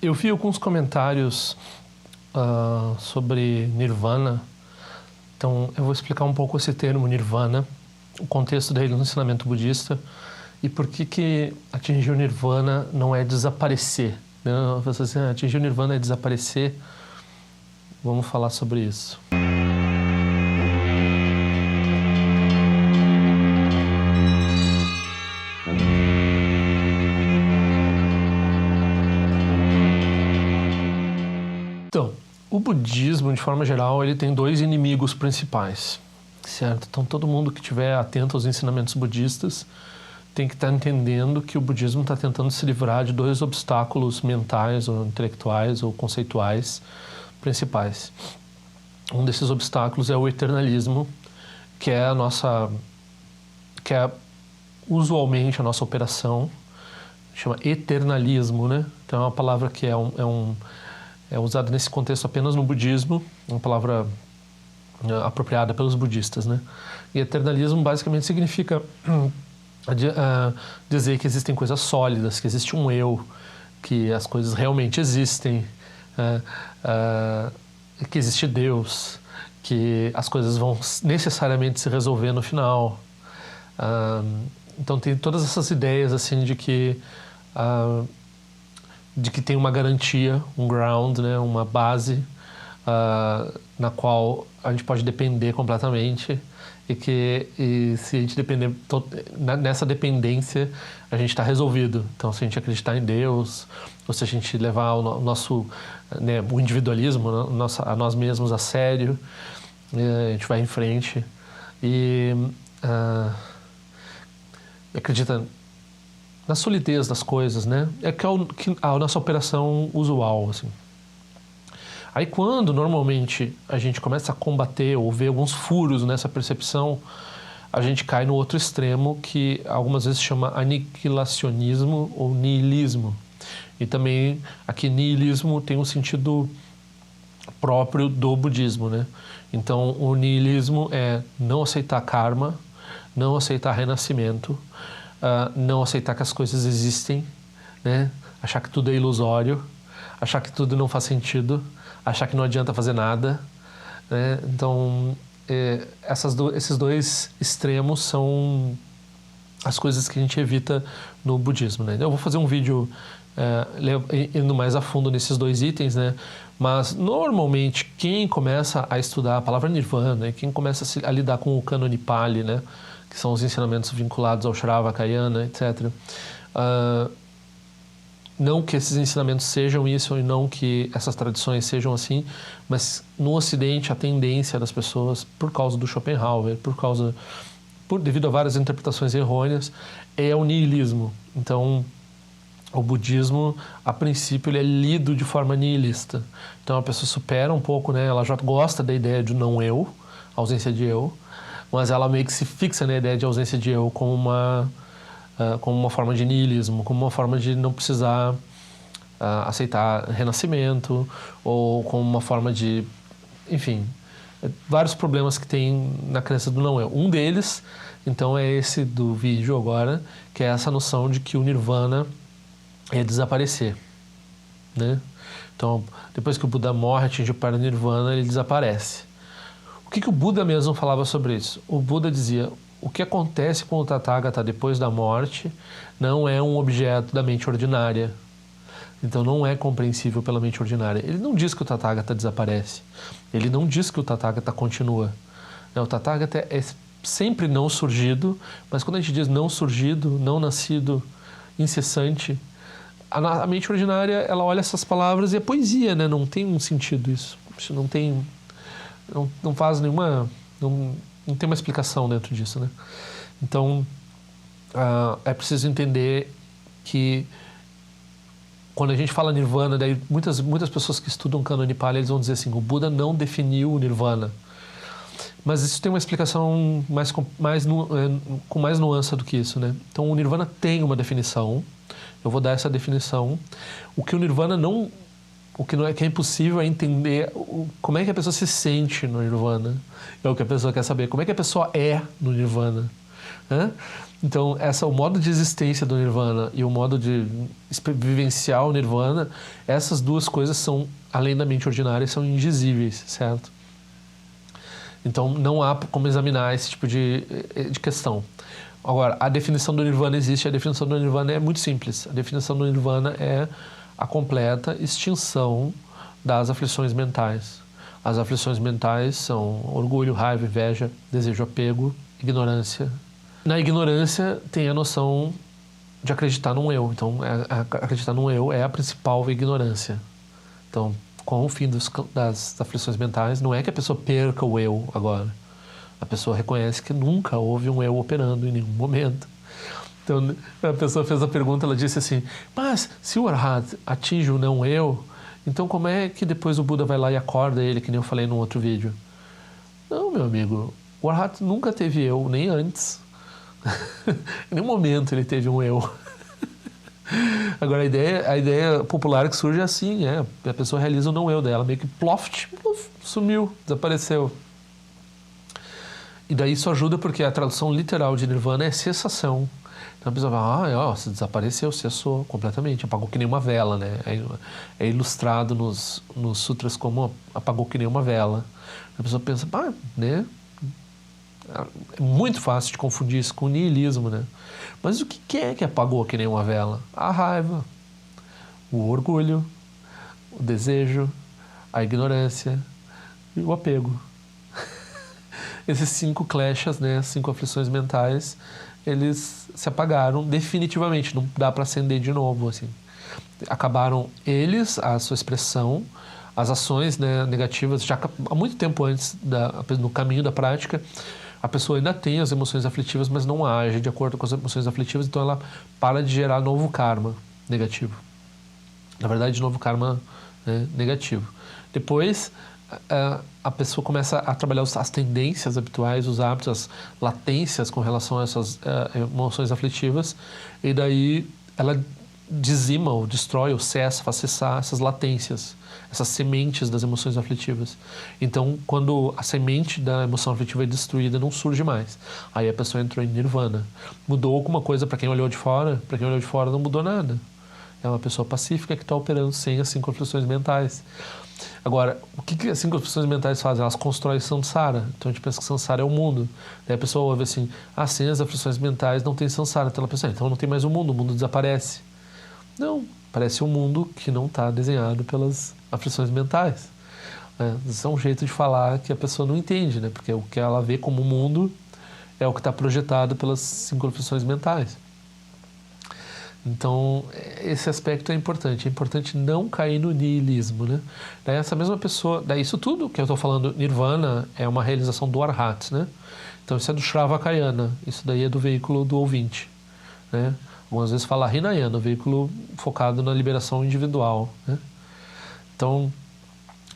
Eu vi alguns comentários sobre Nirvana. Então, eu vou explicar um pouco esse termo Nirvana, o contexto dele no ensinamento budista e por que atingir o Nirvana não é desaparecer. Né? Você assim, atingir o Nirvana é desaparecer. Vamos falar sobre isso. Então, o budismo, de forma geral, ele tem dois inimigos principais, certo? Então, todo mundo que estiver atento aos ensinamentos budistas tem que estar entendendo que o budismo está tentando se livrar de dois obstáculos mentais, ou intelectuais, ou conceituais principais. Um desses obstáculos é o eternalismo, que é usualmente a nossa operação, chama eternalismo, né? Então, é uma palavra que é usada nesse contexto apenas no budismo, uma palavra apropriada pelos budistas, né? E eternalismo basicamente significa dizer que existem coisas sólidas, que existe um eu, que as coisas realmente existem, que existe Deus, que as coisas vão necessariamente se resolver no final. Então tem todas essas ideias assim de que tem uma garantia, um ground, né, uma base na qual a gente pode depender completamente e se a gente depender nessa dependência a gente está resolvido. Então, se a gente acreditar em Deus ou se a gente levar o nosso, né, o individualismo, a nós mesmos a sério, a gente vai em frente e acredita na solidez das coisas, né? É que a nossa operação usual, assim. Aí quando, normalmente, a gente começa a combater ou ver alguns furos nessa percepção, a gente cai no outro extremo que algumas vezes chama aniquilacionismo ou niilismo. E também, aqui, niilismo tem um sentido próprio do budismo, né? Então, o niilismo é não aceitar karma, não aceitar renascimento, não aceitar que as coisas existem, né? Achar que tudo é ilusório, achar que tudo não faz sentido, achar que não adianta fazer nada, né? Então, esses dois extremos são as coisas que a gente evita no budismo, né? Eu vou fazer um vídeo indo mais a fundo nesses dois itens, né? Mas, normalmente, quem começa a estudar a palavra Nirvana, né? Quem começa a lidar com o Kanoni Pali, né? Que são os ensinamentos vinculados ao Shravakayana, etc. Não que esses ensinamentos sejam isso e não que essas tradições sejam assim, mas no Ocidente a tendência das pessoas, por causa do Schopenhauer, devido a várias interpretações errôneas, é o niilismo. Então, o budismo, a princípio, ele é lido de forma nihilista. Então, a pessoa supera um pouco, né? Ela já gosta da ideia de não eu, ausência de eu, mas ela meio que se fixa na ideia de ausência de eu como uma forma de niilismo, como uma forma de não precisar aceitar renascimento, ou como uma forma de, enfim, vários problemas que tem na crença do não eu. Um deles, então, é esse do vídeo agora, que é essa noção de que o Nirvana é desaparecer, né? Então, depois que o Buda morre, atinge o Parinirvana, ele desaparece. O que o Buda mesmo falava sobre isso? O Buda dizia: o que acontece com o Tathagata depois da morte não é um objeto da mente ordinária. Então não é compreensível pela mente ordinária. Ele não diz que o Tathagata desaparece. Ele não diz que o Tathagata continua. O Tathagata é sempre não surgido, mas quando a gente diz não surgido, não nascido, incessante, a mente ordinária, ela olha essas palavras e é poesia, né? Não tem um sentido isso. Isso não faz nenhuma... Não tem uma explicação dentro disso, né? Então, é preciso entender que quando a gente fala Nirvana, daí muitas pessoas que estudam Kanoni Pali, eles vão dizer assim: o Buda não definiu o Nirvana. Mas isso tem uma explicação com mais nuance do que isso, né? Então, o Nirvana tem uma definição. Eu vou dar essa definição. O que é impossível é entender como é que a pessoa se sente no Nirvana. É o que a pessoa quer saber. Como é que a pessoa é no Nirvana? Então, o modo de existência do Nirvana e o modo de vivenciar o Nirvana, essas duas coisas são, além da mente ordinária, são indizíveis, certo? Então, não há como examinar esse tipo de questão. Agora, a definição do Nirvana existe, a definição do Nirvana é muito simples. A definição do Nirvana é a completa extinção das aflições mentais. As aflições mentais são orgulho, raiva, inveja, desejo, apego, ignorância. Na ignorância tem a noção de acreditar num eu. Então, acreditar num eu é a principal ignorância. Então, com o fim das aflições mentais, não é que a pessoa perca o eu agora. A pessoa reconhece que nunca houve um eu operando em nenhum momento. Então, a pessoa fez a pergunta, ela disse assim, mas se o Arhat atinge o não eu, então como é que depois o Buda vai lá e acorda ele, que nem eu falei num outro vídeo? Não, meu amigo, o Arhat nunca teve eu, nem antes. Em nenhum momento ele teve um eu. Agora, a ideia popular que surge é assim, a pessoa realiza o não eu dela, meio que ploft, sumiu, desapareceu. E daí isso ajuda porque a tradução literal de Nirvana é cessação. Então a pessoa fala, você desapareceu, cessou completamente, apagou que nem uma vela, né? É ilustrado nos sutras como apagou que nem uma vela. A pessoa pensa, né? É muito fácil de confundir isso com niilismo, né? Mas o que é que apagou que nem uma vela? A raiva, o orgulho, o desejo, a ignorância e o apego. Esses 5 kleshas, né, 5 aflições mentais, eles se apagaram definitivamente, não dá para acender de novo, assim. Acabaram eles, a sua expressão, as ações, né, negativas, já há muito tempo antes, no caminho da prática, a pessoa ainda tem as emoções aflitivas, mas não age de acordo com as emoções aflitivas, então ela para de gerar novo karma negativo. Na verdade, novo karma, né, negativo. Depois, a pessoa começa a trabalhar as tendências habituais, os hábitos, as latências com relação a essas emoções aflitivas, e daí ela dizima, ou destrói, ou cessa, faz cessar essas latências, essas sementes das emoções aflitivas. Então, quando a semente da emoção aflitiva é destruída, não surge mais. Aí a pessoa entrou em nirvana. Mudou alguma coisa para quem olhou de fora? Para quem olhou de fora não mudou nada. É uma pessoa pacífica que está operando sem as 5 aflições mentais. Agora, o que as 5 aflições mentais fazem? Elas constroem samsara. Então a gente pensa que samsara é o mundo. Daí a pessoa ouve assim, sem as aflições mentais não tem samsara. Então ela pensa, então não tem mais o mundo desaparece. Não, parece um mundo que não está desenhado pelas aflições mentais. Isso é um jeito de falar que a pessoa não entende, né? Porque o que ela vê como mundo é o que está projetado pelas 5 aflições mentais. Então, esse aspecto é importante não cair no niilismo, né? Daí essa mesma pessoa, daí isso tudo que eu estou falando, nirvana, é uma realização do arhat, né? Então isso é do Shravakayana, isso daí é do veículo do ouvinte, né? Algumas vezes fala Hinayana, o veículo focado na liberação individual, né? Então,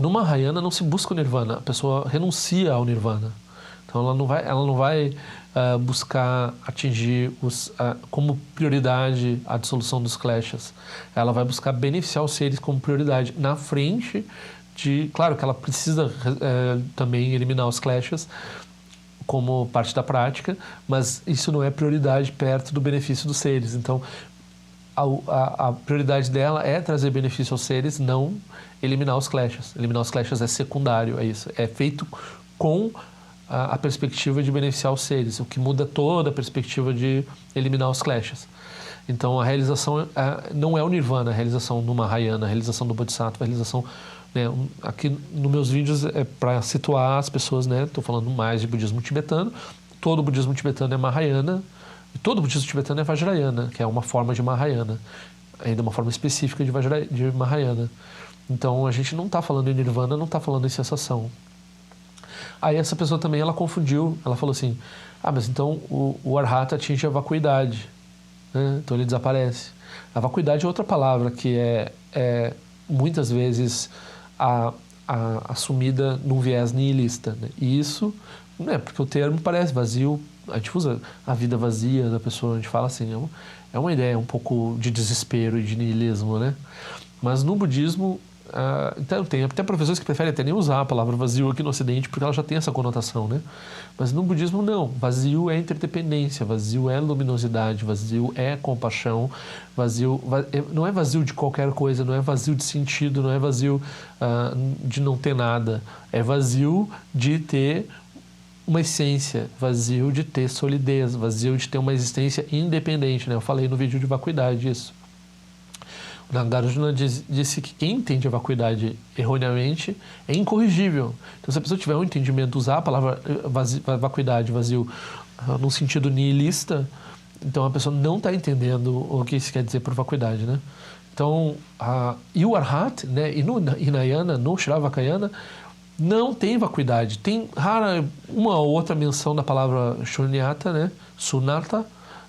no Mahayana não se busca o nirvana, a pessoa renuncia ao nirvana. Então ela não vai buscar atingir como prioridade a dissolução dos kleshas. Ela vai buscar beneficiar os seres como prioridade na frente de... Claro que ela precisa também eliminar os kleshas como parte da prática, mas isso não é prioridade perto do benefício dos seres. Então a prioridade dela é trazer benefício aos seres, não eliminar os kleshas. Eliminar os kleshas é secundário, é isso. É feito com a perspectiva de beneficiar os seres, o que muda toda a perspectiva de eliminar os kleshas. Então a realização não é o nirvana, a realização no Mahayana, a realização do Bodhisattva, a realização... Né, aqui nos meus vídeos é para situar as pessoas, né? Estou falando mais de budismo tibetano. Todo budismo tibetano é Mahayana, e todo budismo tibetano é Vajrayana, que é uma forma de Mahayana, ainda uma forma específica de Mahayana. Então a gente não está falando em nirvana, não está falando em cessação. Aí essa pessoa também, ela confundiu, ela falou assim, mas então o arhata atinge a vacuidade, né? Então ele desaparece. A vacuidade é outra palavra que é muitas vezes assumida num viés nihilista, né? E isso, né, porque o termo parece vazio, a gente usa a vida vazia da pessoa, a gente fala assim, é uma ideia um pouco de desespero e de nihilismo, né? Mas no budismo, Então, tem até professores que preferem até nem usar a palavra vazio aqui no Ocidente, porque ela já tem essa conotação, né? Mas no budismo, não. Vazio é interdependência, vazio é luminosidade, vazio é compaixão, não é vazio de qualquer coisa, não é vazio de sentido, não é vazio de não ter nada. É vazio de ter uma essência, vazio de ter solidez, vazio de ter uma existência independente, né? Eu falei no vídeo de vacuidade isso. O Nagarjuna disse que quem entende a vacuidade erroneamente é incorrigível. Então, se a pessoa tiver um entendimento, usar a palavra vacuidade, vazio, num sentido nihilista, então a pessoa não está entendendo o que isso quer dizer por vacuidade, né? Então, e o Arhat, né, e no Hinayana, no Shravakayana, não tem vacuidade. Tem rara uma ou outra menção da palavra shunyata, né, sunata,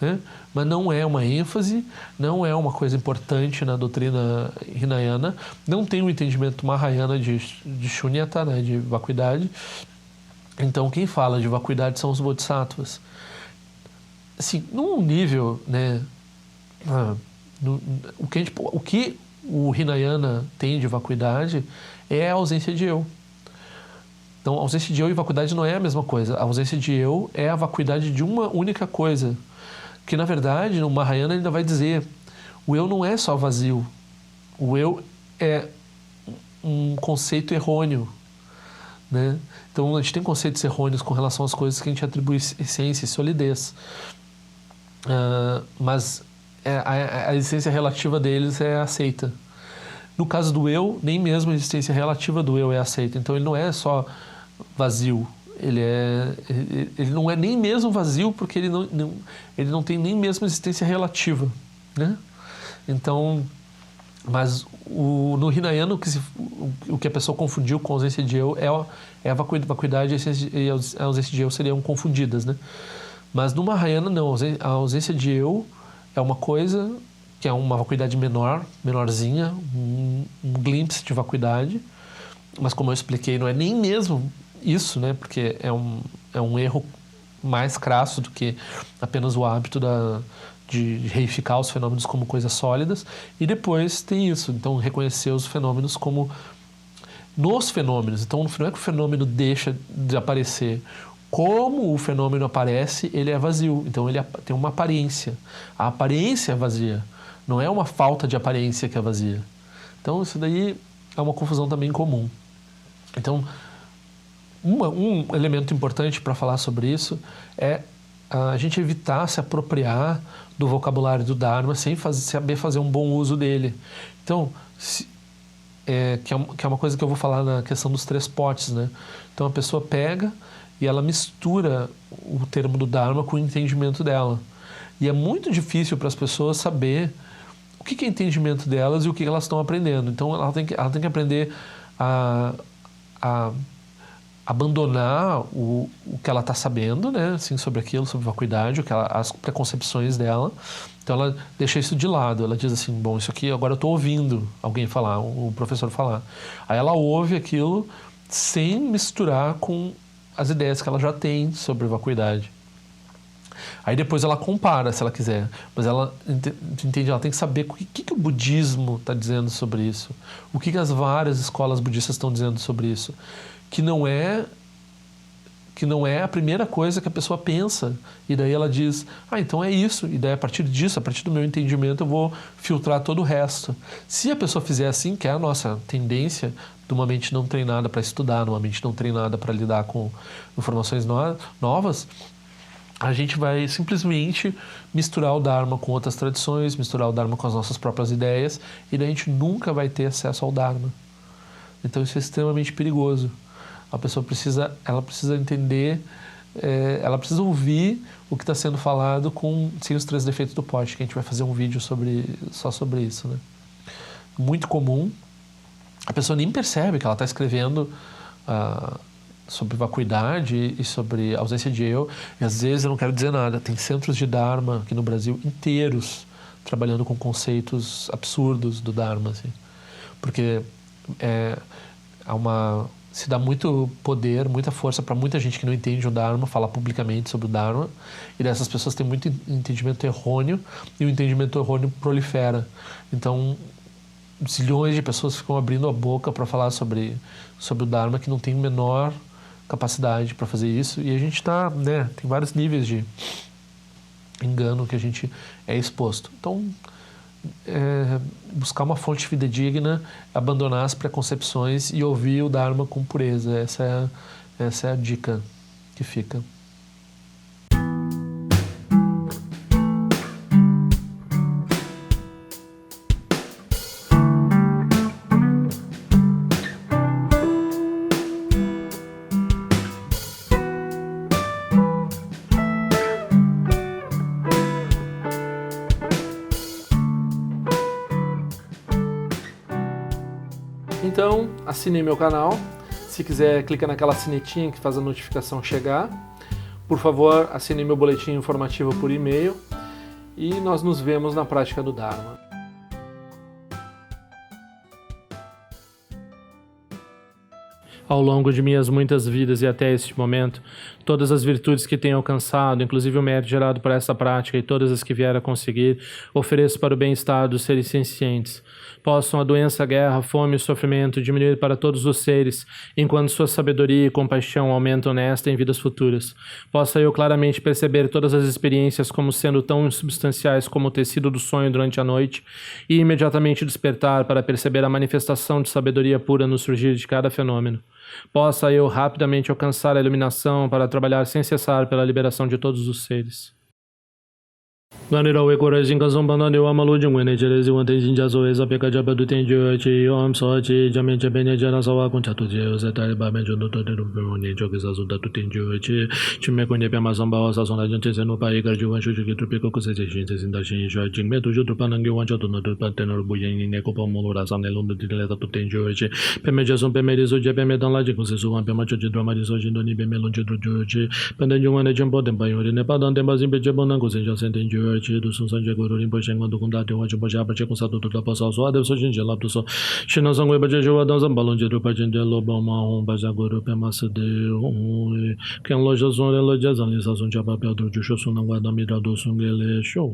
né, mas não é uma ênfase, não é uma coisa importante na doutrina Hinayana, não tem um entendimento Mahayana de shunyata, né, de vacuidade. Então, quem fala de vacuidade são os bodhisattvas. Assim, num nível, né, o que o Hinayana tem de vacuidade é a ausência de eu. Então, a ausência de eu e vacuidade não é a mesma coisa. A ausência de eu é a vacuidade de uma única coisa. Que, na verdade, no Mahayana ainda vai dizer, o eu não é só vazio. O eu é um conceito errôneo, né? Então, a gente tem conceitos errôneos com relação às coisas que a gente atribui essência e solidez. Mas a existência relativa deles é aceita. No caso do eu, nem mesmo a existência relativa do eu é aceita. Então, ele não é só vazio. Ele não é nem mesmo vazio porque ele não tem nem mesmo existência relativa, né? Então, mas no Hinayana o que a pessoa confundiu com a ausência de eu é a vacuidade e a ausência de eu seriam confundidas, né? Mas no Mahayana não, a ausência de eu é uma coisa que é uma vacuidade menorzinha, um glimpse de vacuidade, mas como eu expliquei, não é nem mesmo isso, né? Porque é um erro mais crasso do que apenas o hábito de reificar os fenômenos como coisas sólidas. E depois tem isso, então reconhecer os fenômenos como nos fenômenos. Então não é que o fenômeno deixa de aparecer. Como o fenômeno aparece, ele é vazio. Então ele tem uma aparência. A aparência é vazia. Não é uma falta de aparência que é vazia. Então isso daí é uma confusão também comum. Então, um elemento importante para falar sobre isso é a gente evitar se apropriar do vocabulário do Dharma sem saber fazer um bom uso dele. Então, que é uma coisa que eu vou falar na questão dos 3 potes, né? Então, a pessoa pega e ela mistura o termo do Dharma com o entendimento dela. E é muito difícil para as pessoas saber o que é entendimento delas e o que elas estão aprendendo. Então, ela tem que aprender a abandonar o que ela está sabendo, né, assim, sobre aquilo, sobre vacuidade, as preconcepções dela. Então ela deixa isso de lado, ela diz assim, bom, isso aqui agora eu estou ouvindo alguém falar, o professor falar. Aí ela ouve aquilo sem misturar com as ideias que ela já tem sobre vacuidade. Aí depois ela compara, se ela quiser, mas ela entende, ela tem que saber o que o budismo está dizendo sobre isso, o que as várias escolas budistas estão dizendo sobre isso. Que não é a primeira coisa que a pessoa pensa. E daí ela diz, então é isso. E daí a partir disso, a partir do meu entendimento, eu vou filtrar todo o resto. Se a pessoa fizer assim, que é a nossa tendência de uma mente não treinada para estudar, de uma mente não treinada para lidar com informações novas, a gente vai simplesmente misturar o Dharma com outras tradições, misturar o Dharma com as nossas próprias ideias, e daí a gente nunca vai ter acesso ao Dharma. Então isso é extremamente perigoso. A pessoa precisa entender, ela precisa ouvir o que está sendo falado sem os 3 defeitos do pote, que a gente vai fazer um vídeo só sobre isso, né? Muito comum, a pessoa nem percebe que ela está escrevendo sobre vacuidade e sobre ausência de eu, e às vezes eu não quero dizer nada, tem centros de Dharma aqui no Brasil inteiros trabalhando com conceitos absurdos do Dharma, assim, porque se dá muito poder, muita força para muita gente que não entende o Dharma, falar publicamente sobre o Dharma, e dessas pessoas têm muito entendimento errôneo, e o entendimento errôneo prolifera. Então, zilhões de pessoas ficam abrindo a boca para falar sobre o Dharma que não tem menor capacidade para fazer isso, e a gente está, né, tem vários níveis de engano que a gente é exposto. Então, buscar uma fonte fidedigna, abandonar as preconcepções e ouvir o Dharma com pureza. Essa é a dica que fica. Então, assine meu canal. Se quiser, clica naquela sinetinha que faz a notificação chegar. Por favor, assine meu boletim informativo por e-mail. E nós nos vemos na prática do Dharma. Ao longo de minhas muitas vidas e até este momento, todas as virtudes que tenho alcançado, inclusive o mérito gerado por essa prática e todas as que vier a conseguir, ofereço para o bem-estar dos seres sencientes. Possam a doença, a guerra, a fome e o sofrimento diminuir para todos os seres, enquanto sua sabedoria e compaixão aumentam nesta e em vidas futuras. Possa eu claramente perceber todas as experiências como sendo tão insubstanciais como o tecido do sonho durante a noite e imediatamente despertar para perceber a manifestação de sabedoria pura no surgir de cada fenômeno. Possa eu rapidamente alcançar a iluminação para trabalhar sem cessar pela liberação de todos os seres. Ganira we korajin kasong banane wa malu jingwe ne jerezi wan tenjin jaso eza peka jaba du tenjo chi yom so chi jamen jabene jana sawa kun chatu je ose tare ba men jono to de rumbo ne jogi zaso da tu tenjo chi me konye pe ma samba wa sa son la jonte se no pa igar juwan shu ki trupe ko se je se sin da shin shu jing me tu ju trupa nangi wan chato no tu pa tenor bu yin ne ko pa mo ra sa ne londo de la tu tenjo chi pe me jason pe me rezo je pe me dan la je ko se so wan pe ma cho je drama so jin do ni pe me lon je dro chi pe den juwan ne jembo den ba yo ne pa dan den ba zin pe je bon nan ko se ja sen tenjo chi du sun san je go rin po shen do kun da de wa je po ja pa che ko sa do da pa sa so ade so jin je lab do so shin na sang we ba je jo wa dan san balon je do pa jin de lo ba ma hon ba ja go ro pe ma se de ken lo jo son le lo ja zan li sa son cha pa pe do ju sho sun na wa da mi da do sun ge le sho